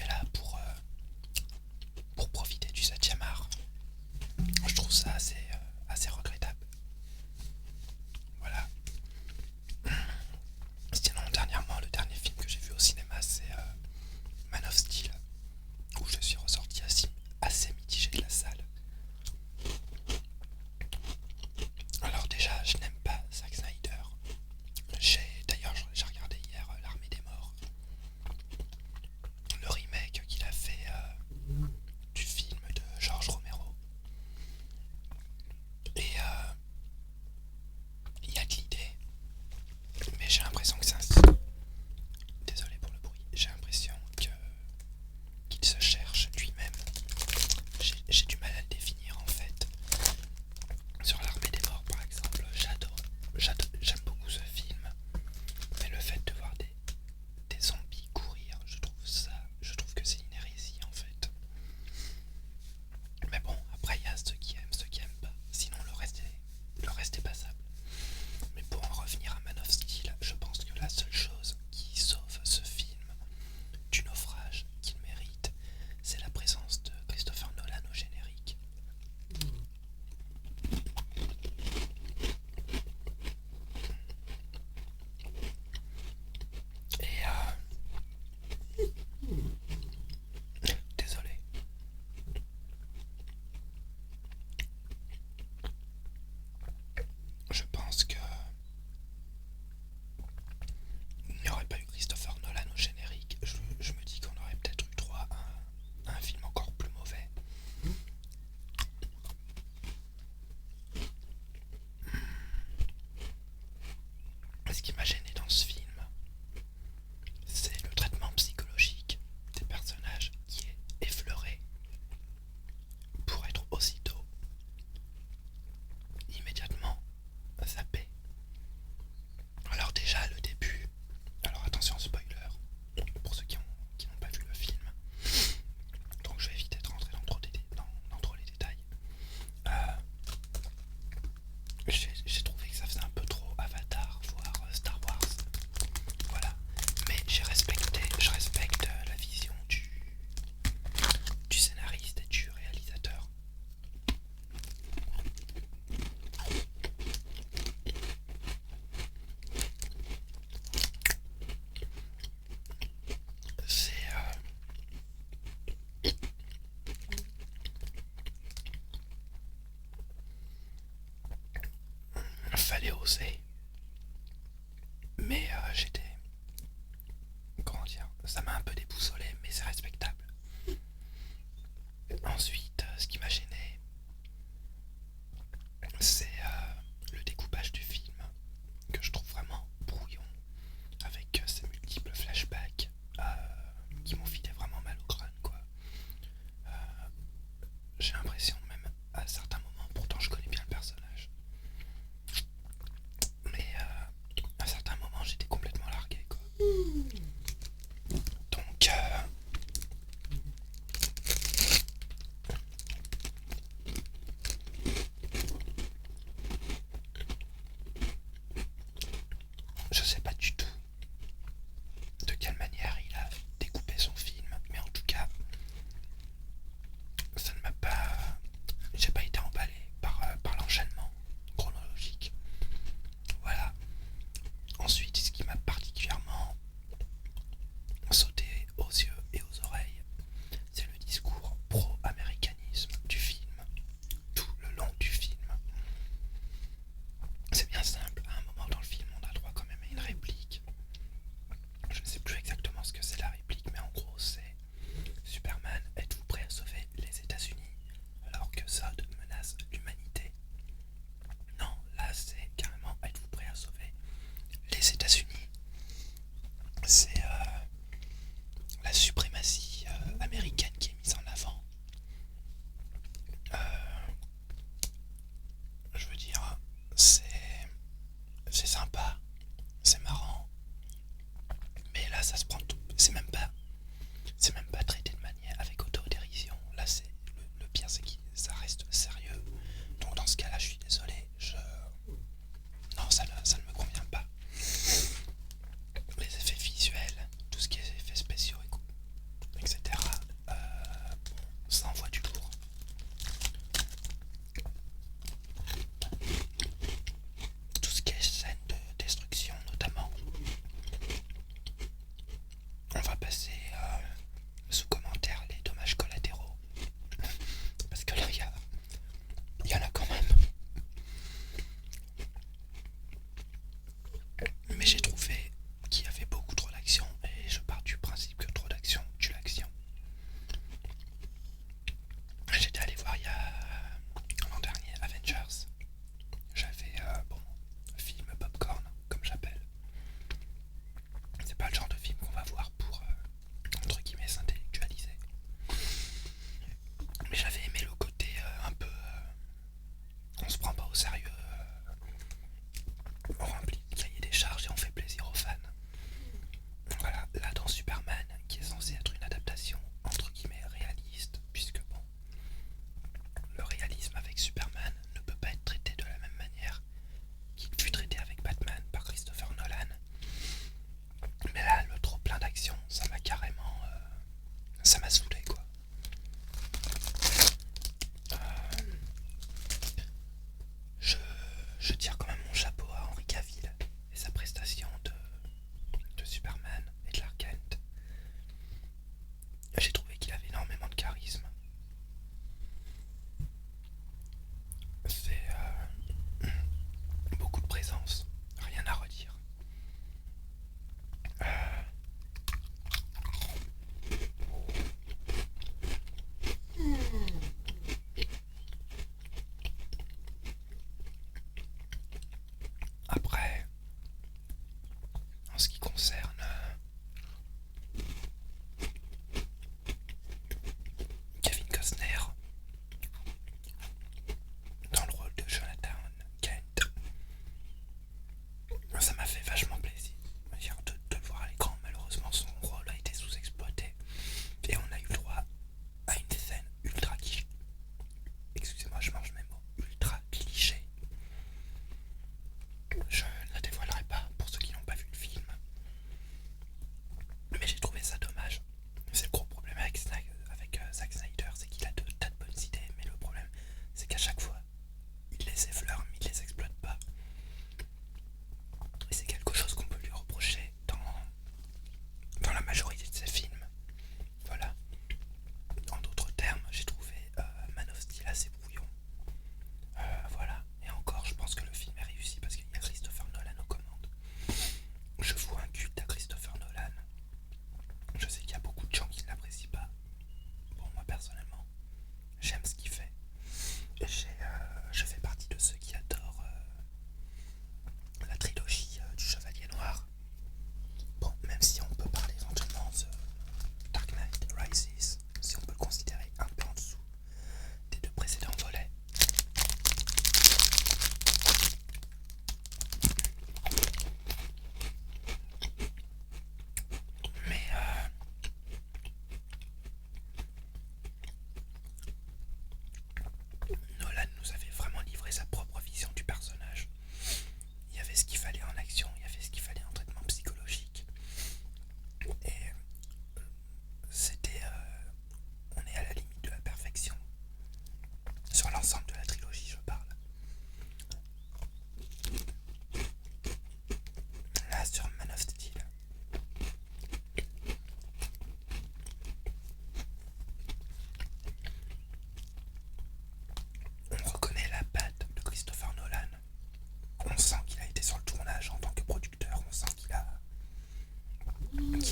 fait là pour profiter du 7e art. Je trouve ça assez regrettable. Voilà. Sinon, dernièrement, le dernier film que j'ai vu au cinéma, c'est Man of Steel, où je suis ressorti assez mitigé de la salle. Alors déjà, je n'aime pas Zack Snyder. D'ailleurs, j'ai regardé hier L'Armée des Morts, le remake qu'il a fait du film de George Romero. Et il y a de l'idée, mais j'ai l'impression que c'est un... Désolé pour le bruit. J'ai l'impression qu'il se cherche lui-même. J'ai du mal à le définir en fait. Sur L'Armée des Morts par exemple, j'aime beaucoup ce film. Mais le fait de voir des zombies courir, je trouve que c'est une hérésie en fait. Mais bon, après il y a ceux qui aiment, ceux qui aiment pas. Sinon le reste est passable. Mais pour en revenir à Man of Steel, je pense que la seule chose qui sauve ce film du naufrage qu'il mérite, c'est la présence de Christopher Nolan au générique. Et désolé. Je pense que il n'y aurait pas eu Christopher Nolan au générique. Je me dis qu'on aurait peut-être eu droit à un film encore plus mauvais. Ce qui m'a gêné dans ce film, c'est le traitement psychologique des personnages qui est effleuré pour être aussitôt immédiatement zappé. Alors déjà le début, alors attention spoiler pour ceux qui n'ont pas vu le film, donc je vais éviter de rentrer dans trop les détails. J'ai trouvé que ça faisait un peu trop Avatar, voire Star Wars. Voilà. Mais je respecte la vision du scénariste et du réalisateur. Fallait oser. Mais j'étais... Comment dire? Ça m'a un peu déboussolé, mais c'est respectable. Ensuite, ce qui m'a gêné, c'est le découpage du film, que je trouve vraiment brouillon, avec ces multiples flashbacks qui m'ont filé vraiment mal au crâne, quoi. J'ai l'impression, même à certains moments, pourtant je connais bien le personnage, mais à certains moments j'étais complètement largué, quoi. Donc je sais pas du tout de quelle manière il a découpé son film, mais en tout cas ça ne m'a pas... J'ai pas été emballé par l'enchaînement chronologique. Voilà. Ensuite, ce qui m'a particulièrement sauté aux yeux et aux oreilles, c'est le discours pro-américanisme du film, tout le long du film. C'est bien simple, à un moment dans le film, on a droit quand même à une réplique. Je ne sais plus exactement ce que c'est la réplique, mais en gros c'est: Superman, êtes-vous prêt à sauver les États-Unis alors que Zod menace l'humanité? Non, là c'est carrément: êtes-vous prêt à sauver les États-Unis? C'est la suprématie américaine qui est mise en avant. Je veux dire, c'est sympa, c'est marrant, mais là ça se prend tout. C'est même pas traité de manière avec autodérision. Là c'est le pire, c'est que ça reste sérieux. Donc dans ce cas-là, je suis désolé, non, ça ne me convient pas. Les effets visuels, tout ce qui est effets spéciaux, etc.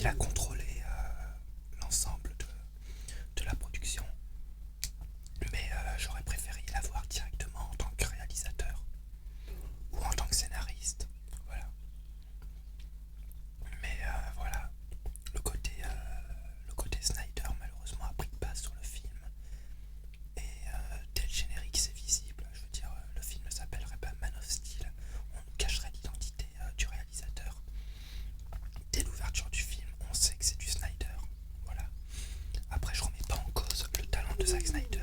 qu'il a contrôlé l'ensemble de la production. Mais j'aurais préféré la voir directement en tant que réalisateur ou en tant que scénariste. Voilà. Mais voilà, le côté Snyder malheureusement a pris de base sur le film. Et dès le générique c'est visible. Je veux dire, le film ne s'appellerait pas Man of Steel. On nous cacherait l'identité du réalisateur. Dès l'ouverture du film, on sait que c'est du Snyder. Voilà. Après, je remets pas en cause le talent de Zack Snyder.